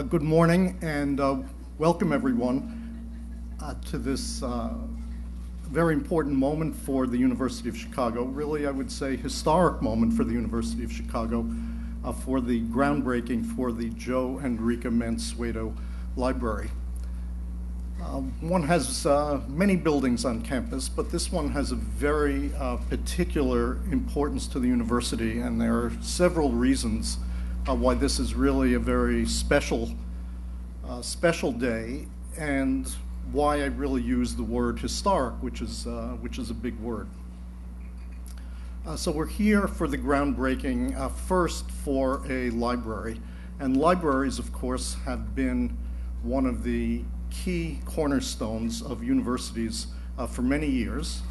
Good morning and welcome everyone to this very important moment for the University of Chicago. Really, I would say historic moment for the University of Chicago for the groundbreaking for the Joe and Rika Mansueto Library. One has many buildings on campus, but this one has a very particular importance to the university, and there are several reasons why this is really a very special day, and why I really use the word historic, which is a big word. So we're here for the groundbreaking, first for a library, and libraries, of course, have been one of the key cornerstones of universities for many years.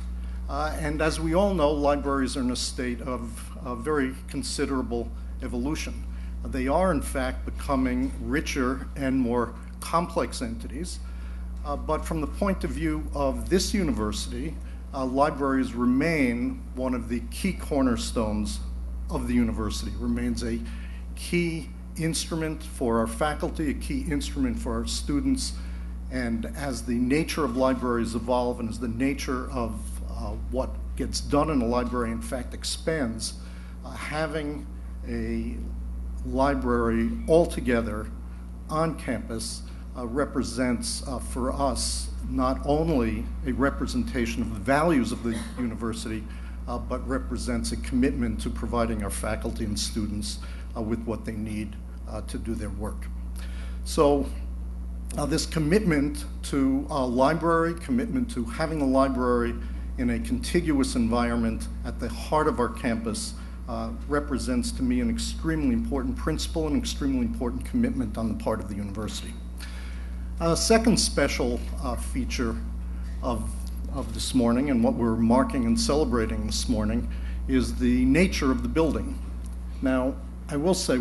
And as we all know, libraries are in a state of very considerable evolution. They are, in fact, becoming richer and more complex entities. But from the point of view of this university, libraries remain one of the key cornerstones of the university. Remains a key instrument for our faculty, a key instrument for our students. And as the nature of libraries evolve and as the nature of what gets done in a library, in fact, expands, having a library altogether on campus represents for us not only a representation of the values of the university, but represents a commitment to providing our faculty and students with what they need to do their work. So this commitment to a library, commitment to having a library in a contiguous environment at the heart of our campus represents to me an extremely important principle and extremely important commitment on the part of the university. Second special feature of this morning, and what we're marking and celebrating this morning, is the nature of the building. Now, I will say,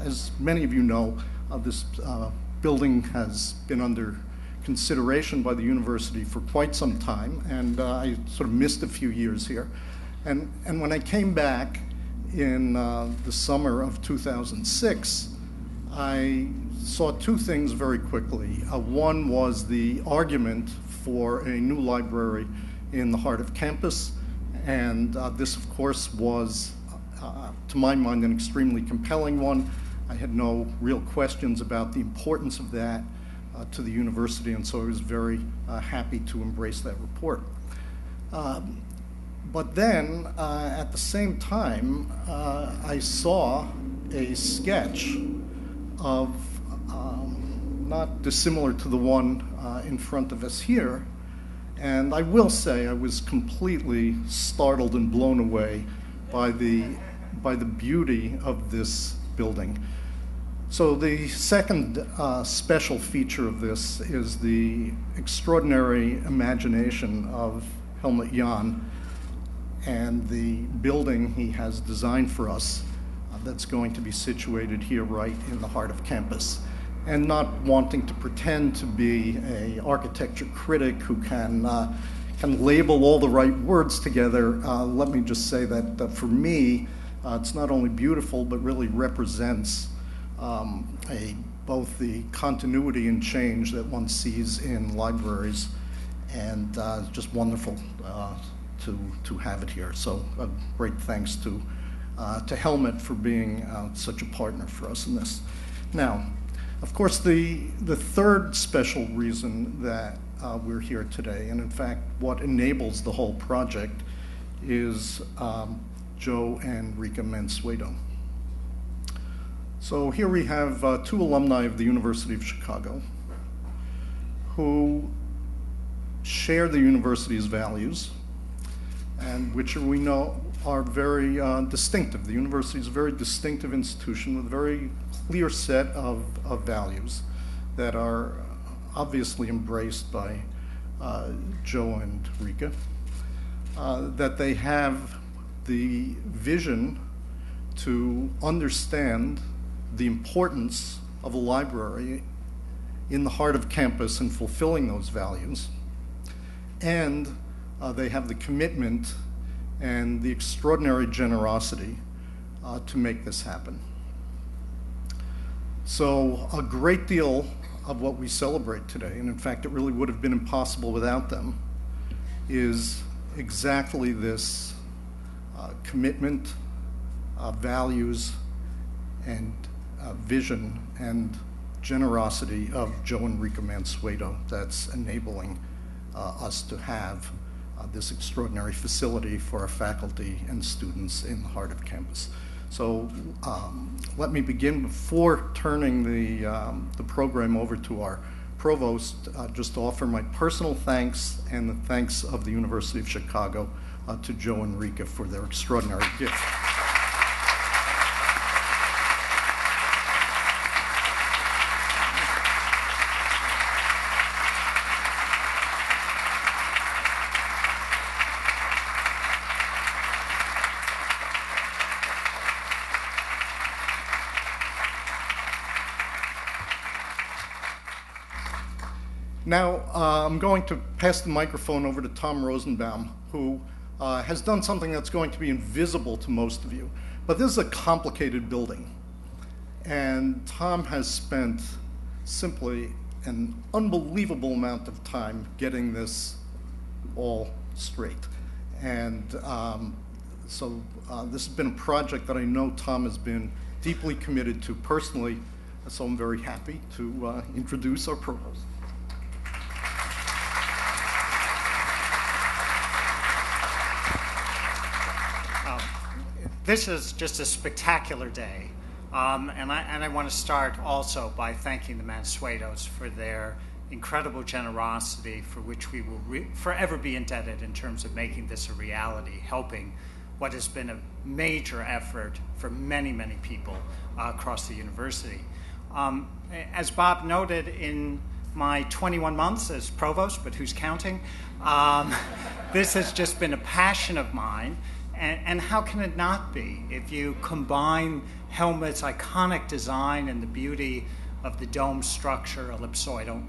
as many of you know, this building has been under consideration by the university for quite some time, and I sort of missed a few years here. And when I came back in the summer of 2006, I saw two things very quickly. One was the argument for a new library in the heart of campus, and this, of course, was, to my mind, an extremely compelling one. I had no real questions about the importance of that to the university, and so I was very happy to embrace that report. But then, at the same time, I saw a sketch of, not dissimilar to the one in front of us here, and I will say I was completely startled and blown away by the beauty of this building. So the second special feature of this is the extraordinary imagination of Helmut Jahn and the building he has designed for us that's going to be situated here right in the heart of campus. And not wanting to pretend to be an architecture critic who can label all the right words together, let me just say that for me, it's not only beautiful, but really represents both the continuity and change that one sees in libraries, and just wonderful to have it here. So great thanks to Helmut for being such a partner for us in this. Now, of course, the third special reason that we're here today, and in fact what enables the whole project, is Joe and Rika Mansueto. So here we have two alumni of the University of Chicago who share the university's values, and which we know are very distinctive. The university is a very distinctive institution with a very clear set of values that are obviously embraced by Joe and Rika, that they have the vision to understand the importance of a library in the heart of campus and fulfilling those values, and they have the commitment and the extraordinary generosity to make this happen. So a great deal of what we celebrate today, and in fact it really would have been impossible without them, is exactly this commitment, values, and vision and generosity of Joe and Rika Mansueto that's enabling us to have this extraordinary facility for our faculty and students in the heart of campus. So let me begin, before turning the program over to our provost, just to offer my personal thanks and the thanks of the University of Chicago to Joe and Rika for their extraordinary gift. Now, I'm going to pass the microphone over to Tom Rosenbaum, who has done something that's going to be invisible to most of you. But this is a complicated building. And Tom has spent simply an unbelievable amount of time getting this all straight. And so this has been a project that I know Tom has been deeply committed to personally. So I'm very happy to introduce our provost. This is just a spectacular day, and I want to start also by thanking the Mansuetos for their incredible generosity, for which we will forever be indebted in terms of making this a reality, helping what has been a major effort for many, many people across the university. As Bob noted, in my 21 months as provost, but who's counting, this has just been a passion of mine. And how can it not be if you combine Helmut's iconic design and the beauty of the dome structure, ellipsoidal,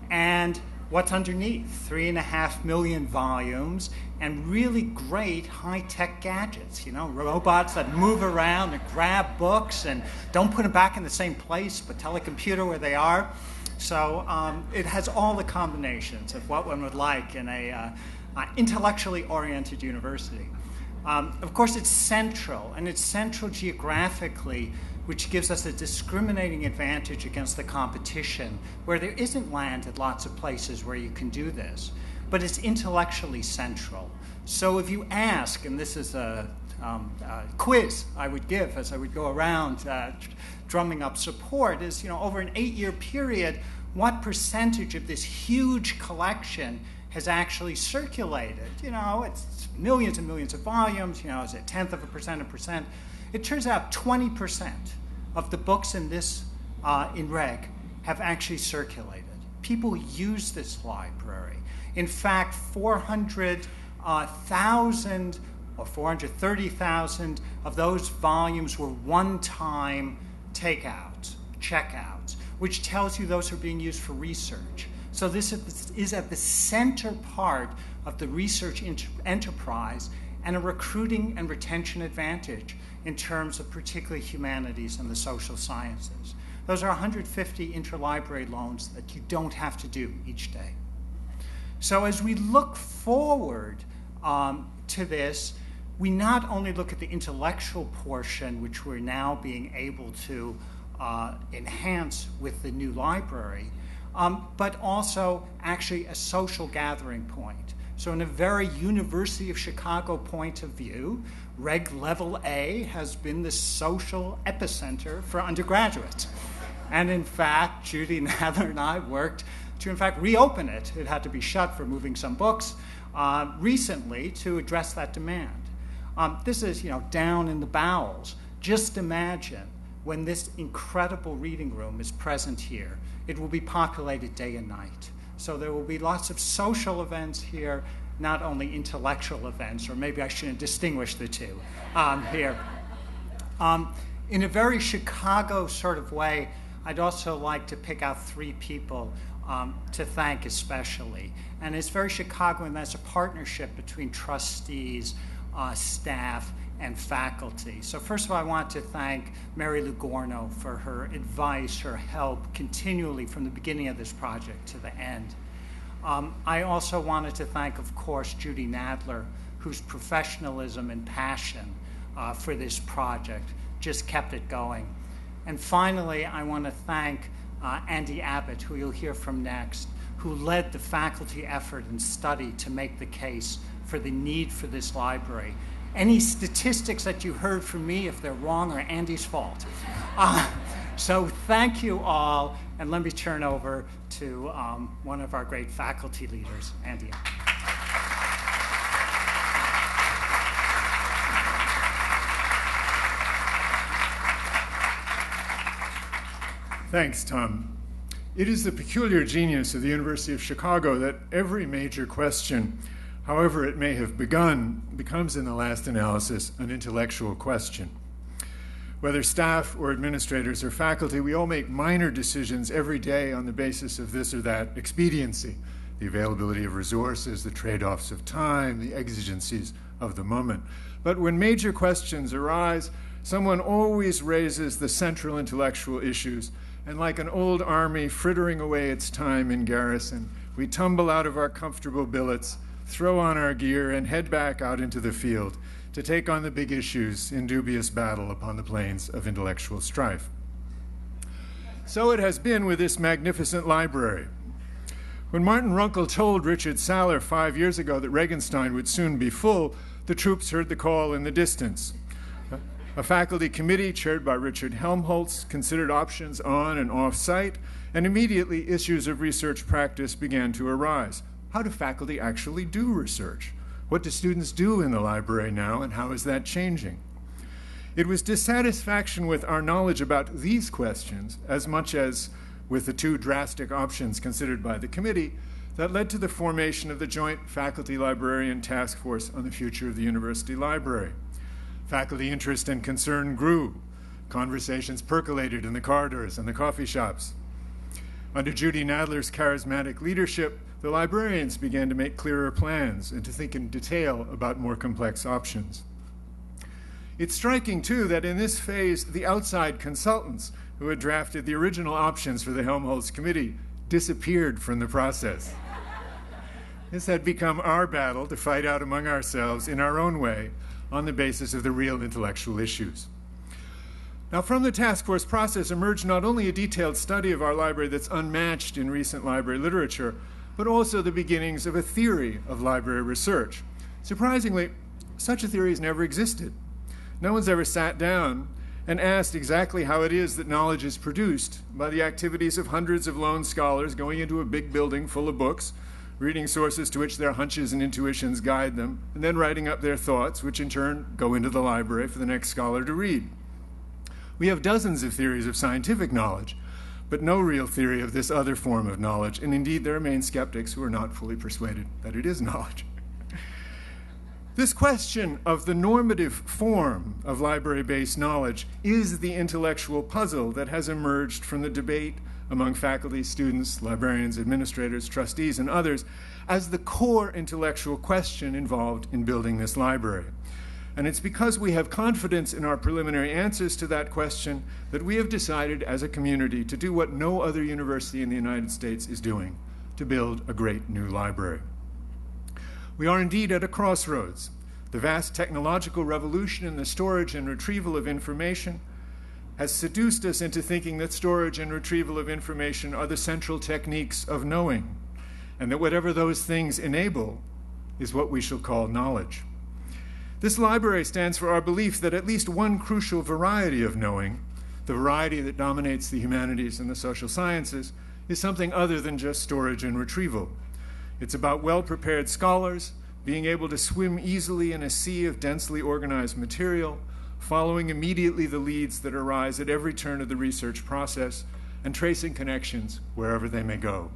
and what's underneath, 3.5 million volumes and really great high-tech gadgets, you know, robots that move around and grab books and don't put them back in the same place, but tell a computer where they are. So it has all the combinations of what one would like in a intellectually oriented university. Of course, it's central, and it's central geographically, which gives us a discriminating advantage against the competition, where there isn't land at lots of places where you can do this. But it's intellectually central. So if you ask, and this is a quiz I would give as I would go around drumming up support, is, you know, over an 8-year period, what percentage of this huge collection has actually circulated? You know, it's millions and millions of volumes, you know, is it 0.1%? It turns out 20% of the books in this, in Reg, have actually circulated. People use this library. In fact, 400,000 or 430,000 of those volumes were one-time takeouts, checkouts, which tells you those are being used for research. So this is at the center part of the research enterprise and a recruiting and retention advantage in terms of particularly humanities and the social sciences. Those are 150 interlibrary loans that you don't have to do each day. So as we look forward to this, we not only look at the intellectual portion, which we're now being able to enhance with the new library, but also actually a social gathering point. So in a very University of Chicago point of view, Reg Level A has been the social epicenter for undergraduates. And in fact, Judy Nadler and I worked to, in fact, reopen it. It had to be shut for moving some books recently to address that demand. This is, you know, down in the bowels. Just imagine when this incredible reading room is present here. It will be populated day and night. So there will be lots of social events here, not only intellectual events, or maybe I shouldn't distinguish the two here. In a very Chicago sort of way, I'd also like to pick out 3 people to thank especially. And it's very Chicago, and that's a partnership between trustees, staff, and faculty. So first of all, I want to thank Mary Lugorno for her advice, her help continually from the beginning of this project to the end. I also wanted to thank, of course, Judy Nadler, whose professionalism and passion for this project just kept it going. And finally, I want to thank Andy Abbott, who you'll hear from next, who led the faculty effort and study to make the case for the need for this library. Any statistics that you heard from me, if they're wrong, are Andy's fault. So thank you all, and let me turn over to one of our great faculty leaders, Andy. Thanks, Tom. It is the peculiar genius of the University of Chicago that every major question, however it may have begun, becomes in the last analysis an intellectual question. Whether staff or administrators or faculty, we all make minor decisions every day on the basis of this or that expediency, the availability of resources, the trade-offs of time, the exigencies of the moment. But when major questions arise, someone always raises the central intellectual issues, and like an old army frittering away its time in garrison, we tumble out of our comfortable billets, throw on our gear, and head back out into the field to take on the big issues in dubious battle upon the plains of intellectual strife. So it has been with this magnificent library. When Martin Runkle told Richard Saller 5 years ago that Regenstein would soon be full, the troops heard the call in the distance. A faculty committee chaired by Richard Helmholtz considered options on and off site, and immediately issues of research practice began to arise. How do faculty actually do research? What do students do in the library now, and how is that changing? It was dissatisfaction with our knowledge about these questions, as much as with the two drastic options considered by the committee, that led to the formation of the Joint Faculty Librarian Task Force on the Future of the University Library. Faculty interest and concern grew. Conversations percolated in the corridors and the coffee shops. Under Judy Nadler's charismatic leadership, the librarians began to make clearer plans and to think in detail about more complex options. It's striking, too, that in this phase, the outside consultants who had drafted the original options for the Helmholtz Committee disappeared from the process. This had become our battle to fight out among ourselves in our own way on the basis of the real intellectual issues. Now, from the task force process emerged not only a detailed study of our library that's unmatched in recent library literature, but also the beginnings of a theory of library research. Surprisingly, such a theory has never existed. No one's ever sat down and asked exactly how it is that knowledge is produced by the activities of hundreds of lone scholars going into a big building full of books, reading sources to which their hunches and intuitions guide them, and then writing up their thoughts, which in turn go into the library for the next scholar to read. We have dozens of theories of scientific knowledge, but no real theory of this other form of knowledge, and indeed there remain skeptics who are not fully persuaded that it is knowledge. This question of the normative form of library-based knowledge is the intellectual puzzle that has emerged from the debate among faculty, students, librarians, administrators, trustees, and others as the core intellectual question involved in building this library. And it's because we have confidence in our preliminary answers to that question that we have decided as a community to do what no other university in the United States is doing, to build a great new library. We are indeed at a crossroads. The vast technological revolution in the storage and retrieval of information has seduced us into thinking that storage and retrieval of information are the central techniques of knowing, and that whatever those things enable is what we shall call knowledge. This library stands for our belief that at least one crucial variety of knowing, the variety that dominates the humanities and the social sciences, is something other than just storage and retrieval. It's about well-prepared scholars being able to swim easily in a sea of densely organized material, following immediately the leads that arise at every turn of the research process, and tracing connections wherever they may go.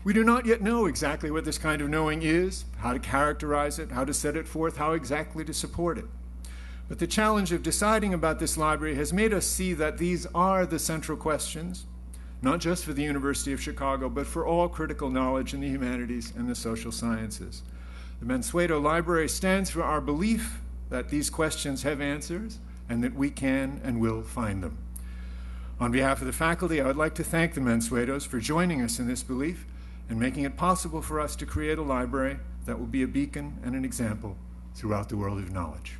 We do not yet know exactly what this kind of knowing is, how to characterize it, how to set it forth, how exactly to support it. But the challenge of deciding about this library has made us see that these are the central questions, not just for the University of Chicago, but for all critical knowledge in the humanities and the social sciences. The Mansueto Library stands for our belief that these questions have answers and that we can and will find them. On behalf of the faculty, I would like to thank the Mansuetos for joining us in this belief and making it possible for us to create a library that will be a beacon and an example throughout the world of knowledge.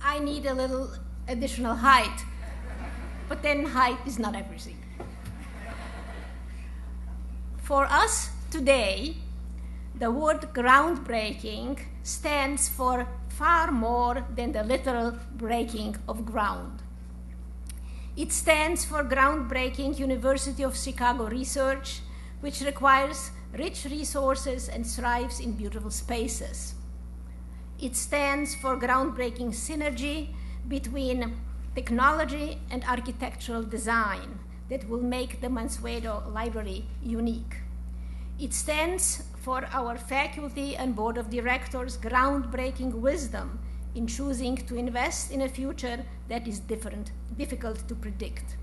I need a little additional height, but then height is not everything. For us today, the word groundbreaking stands for far more than the literal breaking of ground. It stands for groundbreaking University of Chicago research, which requires rich resources and thrives in beautiful spaces. It stands for groundbreaking synergy between technology and architectural design that will make the Mansueto Library unique. It stands for our faculty and board of directors' groundbreaking wisdom in choosing to invest in a future that is difficult to predict.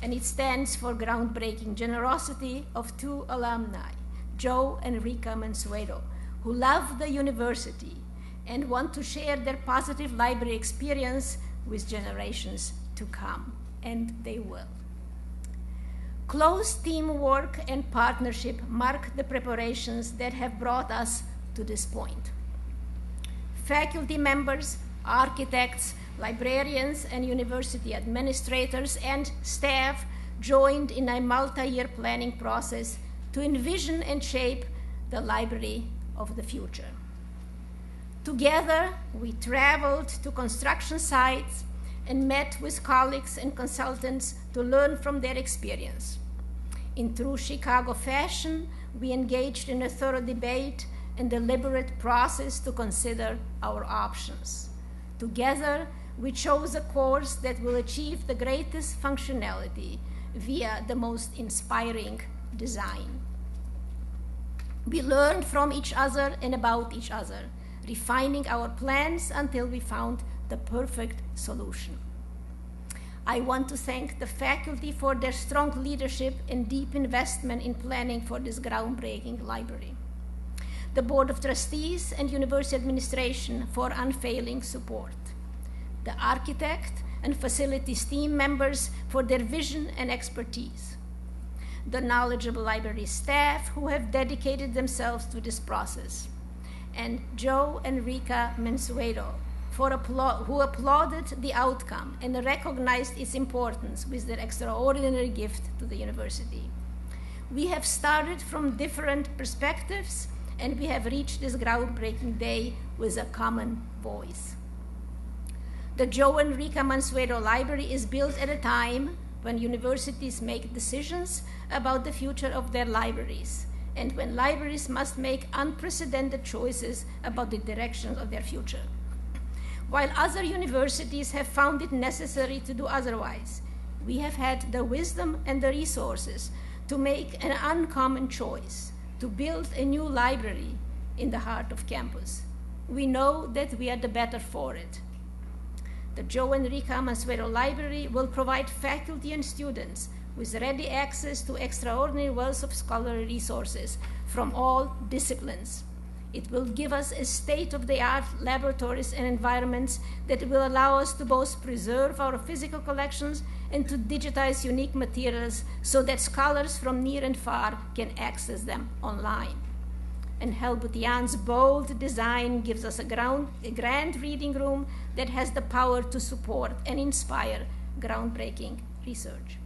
And it stands for groundbreaking generosity of two alumni, Joe and Rika Mansueto, who love the university and want to share their positive library experience with generations to come, and they will. Close teamwork and partnership mark the preparations that have brought us to this point. Faculty members, architects, librarians, and university administrators and staff joined in a multi-year planning process to envision and shape the library of the future. Together, we traveled to construction sites and met with colleagues and consultants to learn from their experience. In true Chicago fashion, we engaged in a thorough debate and deliberate process to consider our options. Together, we chose a course that will achieve the greatest functionality via the most inspiring design. We learned from each other and about each other, refining our plans until we found the perfect solution. I want to thank the faculty for their strong leadership and deep investment in planning for this groundbreaking library. The Board of Trustees and University Administration for unfailing support. The architect and facilities team members for their vision and expertise. The knowledgeable library staff who have dedicated themselves to this process. And Joe and Rika Mansueto, who applauded the outcome and recognized its importance with their extraordinary gift to the university. We have started from different perspectives, and we have reached this groundbreaking day with a common voice. The Joe and Rika Mansueto Library is built at a time when universities make decisions about the future of their libraries, and when libraries must make unprecedented choices about the direction of their future. While other universities have found it necessary to do otherwise, we have had the wisdom and the resources to make an uncommon choice, to build a new library in the heart of campus. We know that we are the better for it. The Joe and Rika Mansueto Library will provide faculty and students with ready access to extraordinary wealth of scholarly resources from all disciplines. It will give us a state-of-the-art laboratories and environments that will allow us to both preserve our physical collections and to digitize unique materials so that scholars from near and far can access them online. And Helmut Jahn's bold design gives us a grand reading room that has the power to support and inspire groundbreaking research.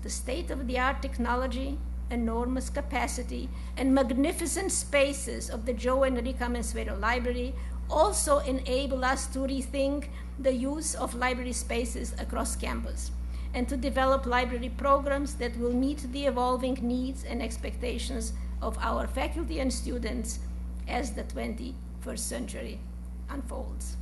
The state-of-the-art technology, enormous capacity, and magnificent spaces of the Joe and Rika Mansueto Library also enable us to rethink the use of library spaces across campus and to develop library programs that will meet the evolving needs and expectations of our faculty and students as the 21st century unfolds.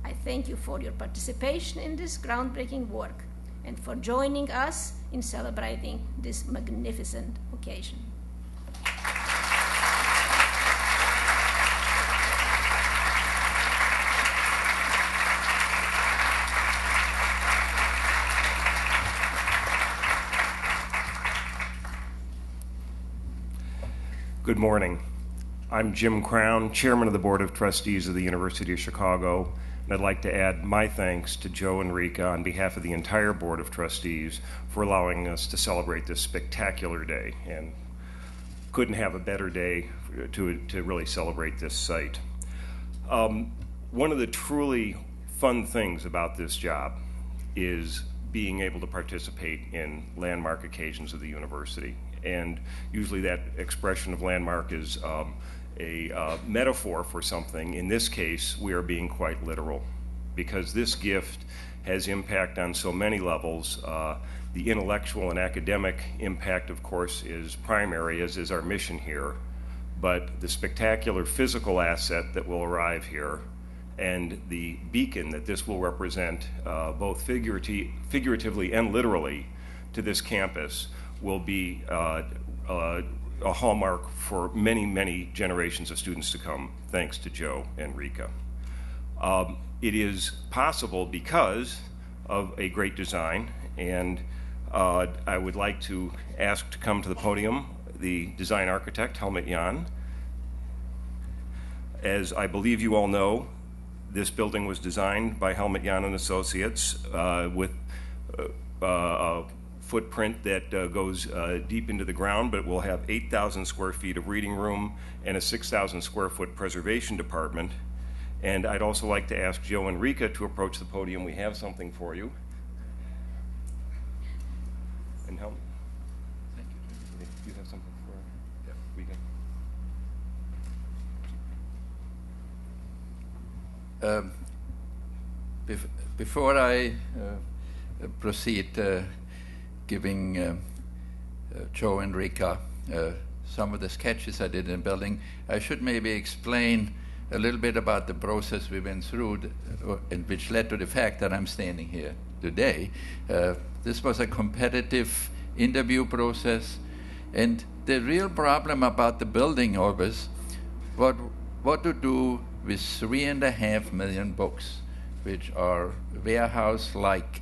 I thank you for your participation in this groundbreaking work and for joining us in celebrating this magnificent occasion. Good morning. I'm Jim Crown, Chairman of the Board of Trustees of the University of Chicago, and I'd like to add my thanks to Joe and Rika on behalf of the entire Board of Trustees for allowing us to celebrate this spectacular day, and couldn't have a better day to really celebrate this site. One of the truly fun things about this job is being able to participate in landmark occasions of the university. And usually that expression of landmark is a metaphor for something. In this case, we are being quite literal, because this gift has impact on so many levels. The intellectual and academic impact, of course, is primary, as is our mission here. But the spectacular physical asset that will arrive here and the beacon that this will represent, both figuratively and literally, to this campus will be a hallmark for many, many generations of students to come, thanks to Joe and Rika. It is possible because of a great design, and I would like to ask to come to the podium the design architect, Helmut Jahn. As I believe you all know, this building was designed by Helmut Jahn and Associates with a footprint that goes deep into the ground, but will have 8,000 square feet of reading room and a 6,000 square foot preservation department. And I'd also like to ask Joe and Rika to approach the podium. We have something for you. And Helmut, thank you. You have something for Rika? Before I proceed giving Joe and Rika some of the sketches I did in the building, I should maybe explain a little bit about the process we went through, and which led to the fact that I'm standing here today. This was a competitive interview process, and the real problem about the building always, what to do with 3.5 million books, which are warehouse-like,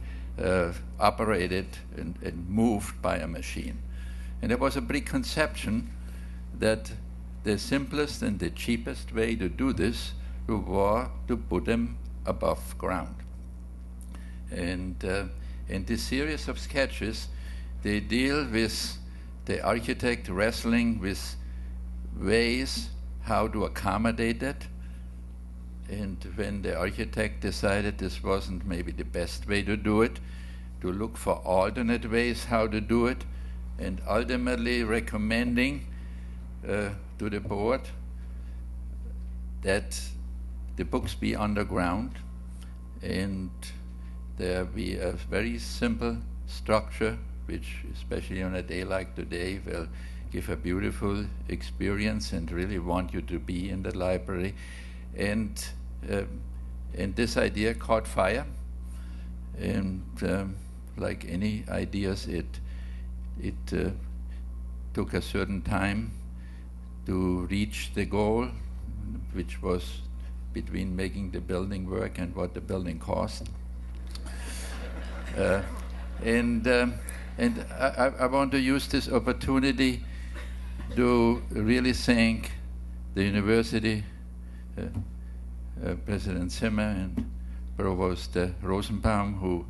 operated and moved by a machine. And there was a preconception that the simplest and the cheapest way to do this were to put them above ground. And in this series of sketches, they deal with the architect wrestling with ways how to accommodate that. And when the architect decided this wasn't maybe the best way to do it, to look for alternate ways how to do it, and ultimately recommending to the board that the books be underground and there be a very simple structure, which especially on a day like today will give a beautiful experience and really want you to be in the library. And this idea caught fire, and like any ideas, it took a certain time to reach the goal, which was between making the building work and what the building cost. And I want to use this opportunity to really thank the university, President Zimmer and Provost Rosenbaum, who,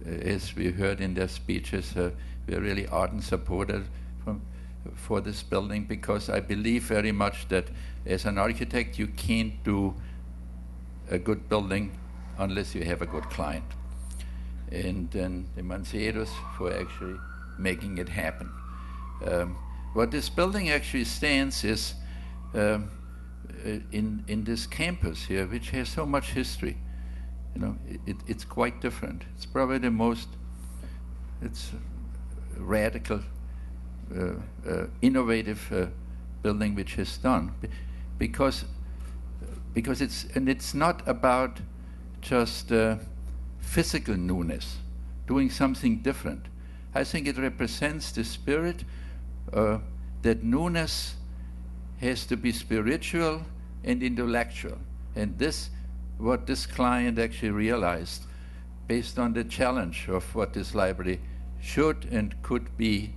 as we heard in their speeches, were really ardent supporters for this building, because I believe very much that as an architect you can't do a good building unless you have a good client. And then the Mansuetos for actually making it happen. What this building actually stands is in this campus here, which has so much history. You know, it's quite different. It's probably the most, it's radical, innovative building which is done, because it's not about just physical newness, doing something different. I think it represents the spirit that newness has to be spiritual and intellectual. And this, what this client actually realized based on the challenge of what this library should and could be.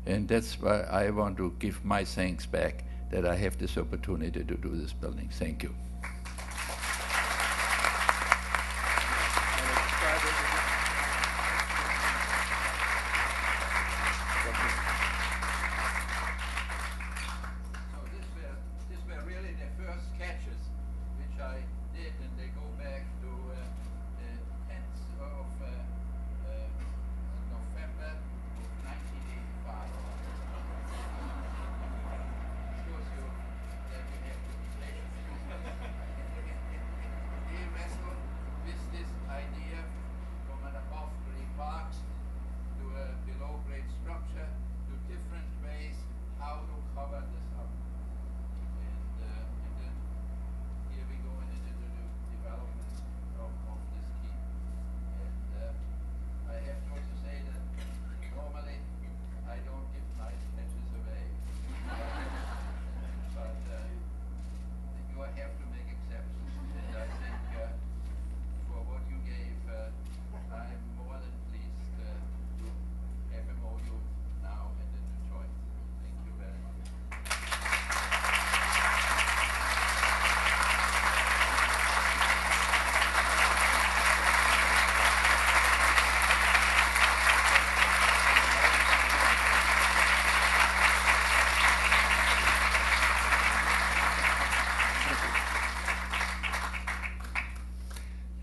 And that's why I want to give my thanks back that I have this opportunity to do this building. Thank you.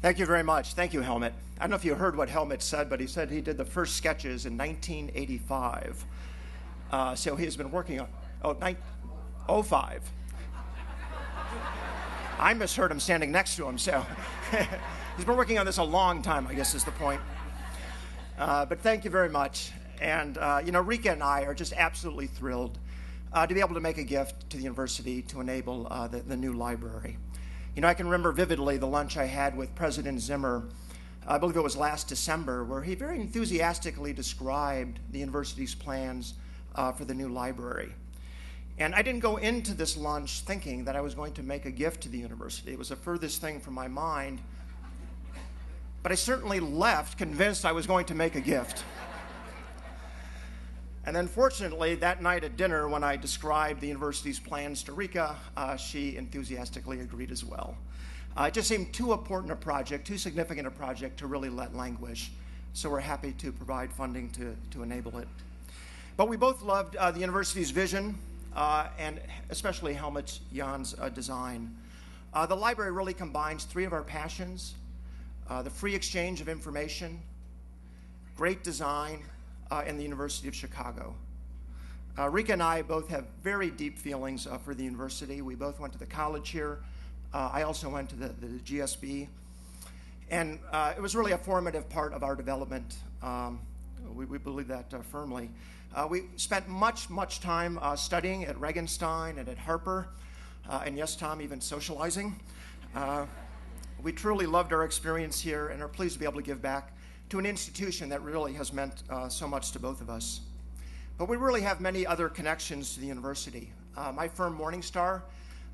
Thank you very much. Thank you, Helmut. I don't know if you heard what Helmut said, but he said he did the first sketches in 1985. So he has been working on, 05. I misheard him standing next to him, so he's been working on this a long time, I guess is the point. But thank you very much. And, Rika and I are just absolutely thrilled to be able to make a gift to the university to enable the new library. I can remember vividly the lunch I had with President Zimmer, I believe it was last December, where he very enthusiastically described the university's plans for the new library. And I didn't go into this lunch thinking that I was going to make a gift to the university. It was the furthest thing from my mind. But I certainly left convinced I was going to make a gift. And then fortunately, that night at dinner, when I described the university's plans to Rika, she enthusiastically agreed as well. It just seemed too important a project, too significant a project to really let languish. So we're happy to provide funding to enable it. But we both loved the university's vision, and especially Helmut Jahn's design. The library really combines three of our passions: the free exchange of information, great design, and the University of Chicago. Rika and I both have very deep feelings for the university. We both went to the college here. I also went to the GSB. And it was really a formative part of our development. We believe that firmly. We spent much time studying at Regenstein and at Harper, and yes, Tom, even socializing. We truly loved our experience here and are pleased to be able to give back to an institution that really has meant so much to both of us. But we really have many other connections to the university. My firm, Morningstar,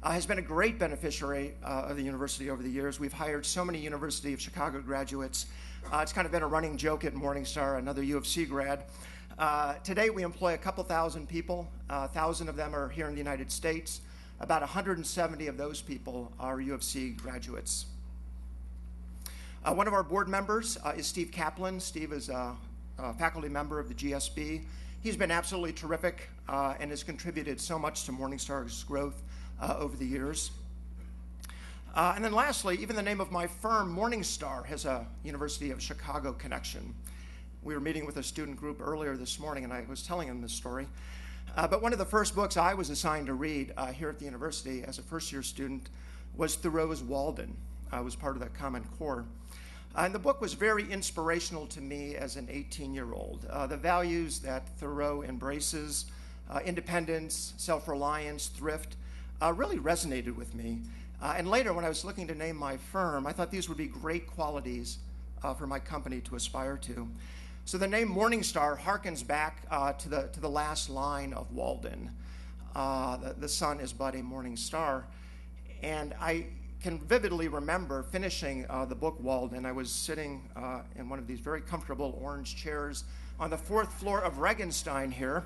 has been a great beneficiary of the university over the years. We've hired so many University of Chicago graduates. It's kind of been a running joke at Morningstar, another U of C grad. Today we employ a couple thousand people. 1,000 of them are here in the United States. About 170 of those people are U of C graduates. One of our board members is Steve Kaplan. Steve is a faculty member of the GSB. He's been absolutely terrific and has contributed so much to Morningstar's growth over the years. And then lastly, even the name of my firm, Morningstar, has a University of Chicago connection. We were meeting with a student group earlier this morning, and I was telling them this story. But one of the first books I was assigned to read here at the university as a first-year student was Thoreau's Walden. I was part of the Common Core. And the book was very inspirational to me as an 18-year-old. The values that Thoreau embraces, independence, self-reliance, thrift, really resonated with me. And later, when I was looking to name my firm, I thought these would be great qualities for my company to aspire to. So the name Morningstar harkens back to the last line of Walden. The sun is but a morning star. And I can vividly remember finishing the book Walden. I was sitting in one of these very comfortable orange chairs on the 4th floor of Regenstein here.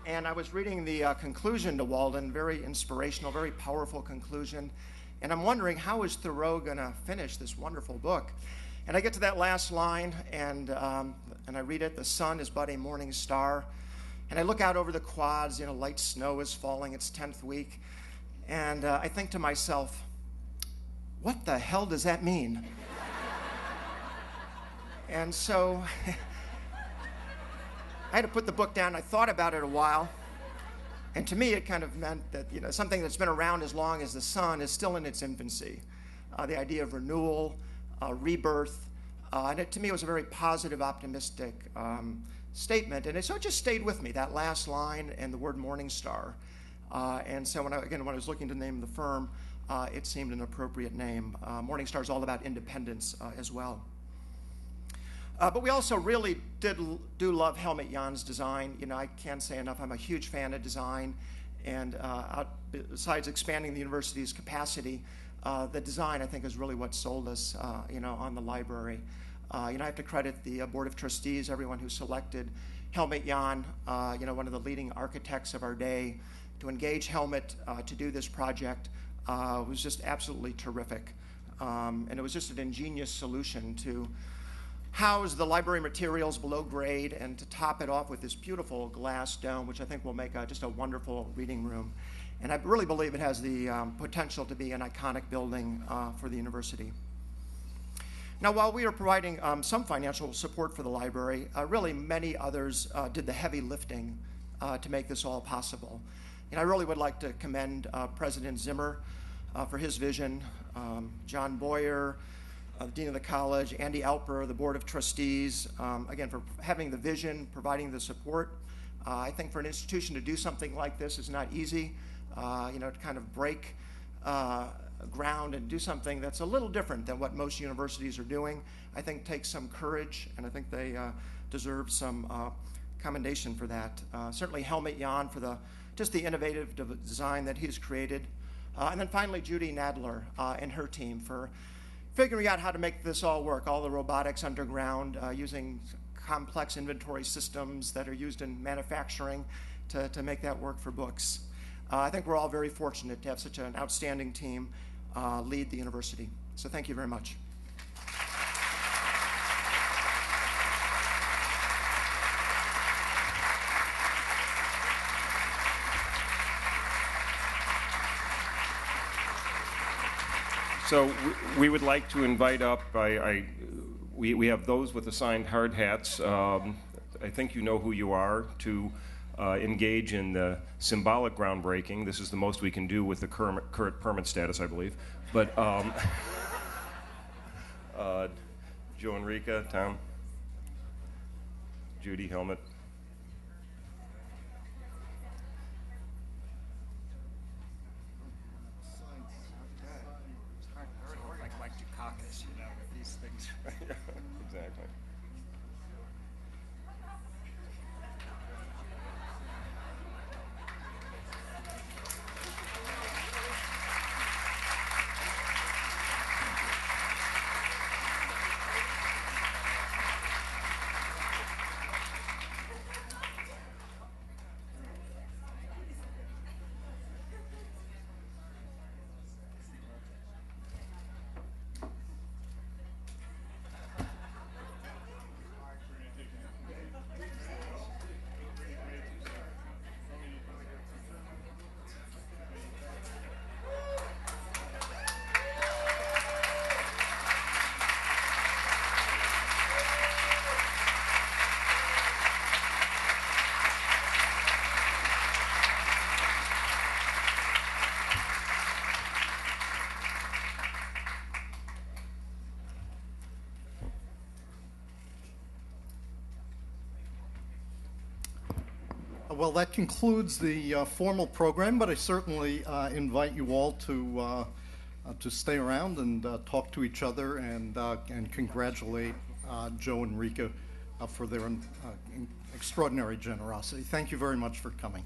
and I was reading the conclusion to Walden, very inspirational, very powerful conclusion, and I'm wondering, how is Thoreau going to finish this wonderful book? And I get to that last line, and I read it, "The sun is but a morning star." And I look out over the quads, light snow is falling, it's 10th week, and I think to myself, what the hell does that mean? And so I had to put the book down. I thought about it a while, and to me it kind of meant that something that's been around as long as the sun is still in its infancy. The idea of renewal, rebirth, and to me it was a very positive, optimistic statement, and so it just stayed with me, that last line and the word Morning Star. And so when I was looking to name the firm, it seemed an appropriate name. Morning Star is all about independence as well. But we also really do love Helmut Jahn's design. I can't say enough. I'm a huge fan of design, and besides expanding the university's capacity, the design I think is really what sold us, on the library. I have to credit the Board of Trustees, everyone who selected Helmut Jahn, one of the leading architects of our day, to engage Helmut to do this project. Was just absolutely terrific, and it was just an ingenious solution to house the library materials below grade and to top it off with this beautiful glass dome, which I think will make just a wonderful reading room. And I really believe it has the potential to be an iconic building for the university. Now, while we are providing some financial support for the library, really many others did the heavy lifting to make this all possible. And I really would like to commend President Zimmer for his vision, John Boyer, the Dean of the College, Andy Alper, the Board of Trustees, again, for having the vision, providing the support. I think for an institution to do something like this is not easy, to kind of break ground and do something that's a little different than what most universities are doing. I think takes some courage, and I think they deserve some commendation for that. Certainly Helmut Jahn for just the innovative design that he's created. And then finally, Judy Nadler and her team for figuring out how to make this all work, all the robotics underground, using complex inventory systems that are used in manufacturing to make that work for books. I think we're all very fortunate to have such an outstanding team lead the university. So thank you very much. So we would like to invite up, we have those with assigned hard hats. I think you know who you are, to engage in the symbolic groundbreaking. This is the most we can do with the current permit status, I believe. But Joe and Rika, Tom, Judy, Helmut. Exactly. Well, that concludes the formal program, but I certainly invite you all to stay around and talk to each other and congratulate Joe and Rika for their extraordinary generosity. Thank you very much for coming.